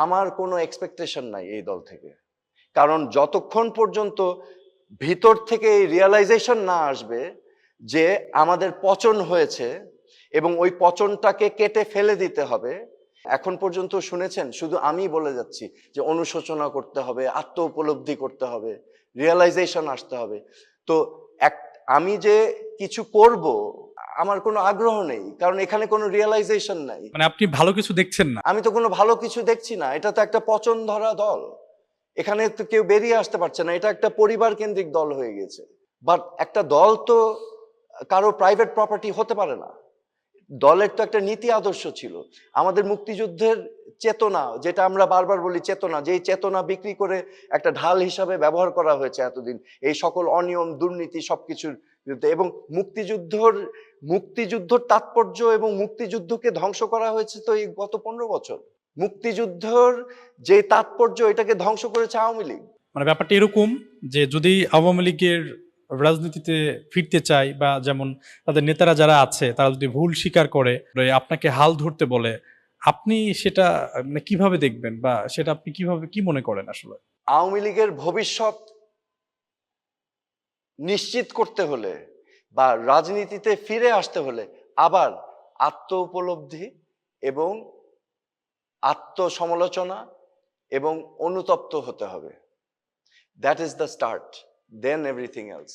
আমার কোনো এক্সপেকটেশন নাই এই দল থেকে। কারণ যতক্ষণ পর্যন্ত ভিতর থেকে এই রিয়ালাইজেশন না আসবে যে আমাদের পচন হয়েছে এবং ওই পচনটাকে কেটে ফেলে দিতে হবে। এখন পর্যন্ত শুনেছেন শুধু আমি বলে যাচ্ছি যে অনুশোচনা করতে হবে, আত্ম উপলব্ধি করতে হবে, রিয়ালাইজেশন আসতে হবে। তো আমি যে কিছু করব আমার কোনো আগ্রহ নেই, কারণ এখানে কোনো রিয়ালাইজেশন নাই। মানে আপনি ভালো কিছু দেখছেন না? আমি তো কোনো ভালো কিছু দেখছি না। এটা তো একটা পচন ধরা দল, এখানে তো কেউ বেরিয়ে আসতে পারছে না। এটা একটা পরিবার কেন্দ্রিক দল হয়ে গেছে। বাট একটা দল তো কারো প্রাইভেট প্রপার্টি হতে পারে না। দলের তো একটা নীতি আদর্শ ছিল। আমাদের মুক্তিযুদ্ধের চেতনা, যেটা আমরা বারবার বলি চেতনা, যেই চেতনা বিক্রি করে একটা ঢাল হিসাবে ব্যবহার করা হয়েছে এতদিন এই সকল অনিয়ম দুর্নীতি সবকিছুর বিরুদ্ধে। এবং মুক্তিযুদ্ধর তাৎপর্য এবং মুক্তিযুদ্ধকে ধ্বংস করা হয়েছে তো এই গত 15 বছর। মুক্তিযুদ্ধর যে তাৎপর্য, এটাকে ধ্বংস করেছে আওয়ামী লীগ। মানে ব্যাপারটা এরকম যে যদি আওয়ামী লীগের রাজনীতিতে ফিরতে চায় বা যেমন তাদের নেতারা যারা আছে তারা যদি ভুল স্বীকার করে আপনাকে হাল ধরতে বলে, আপনি সেটা মানে কিভাবে দেখবেন বা সেটা আপনি কিভাবে কি মনে করেন আসলে? আওয়ামী লীগের ভবিষ্যৎ নিশ্চিত করতে হলে বা রাজনীতিতে ফিরে আসতে হলে আবার আত্ম উপলব্ধি এবং আত্মসমালোচনা এবং অনুতপ্ত হতে হবে। That is the start, then everything else.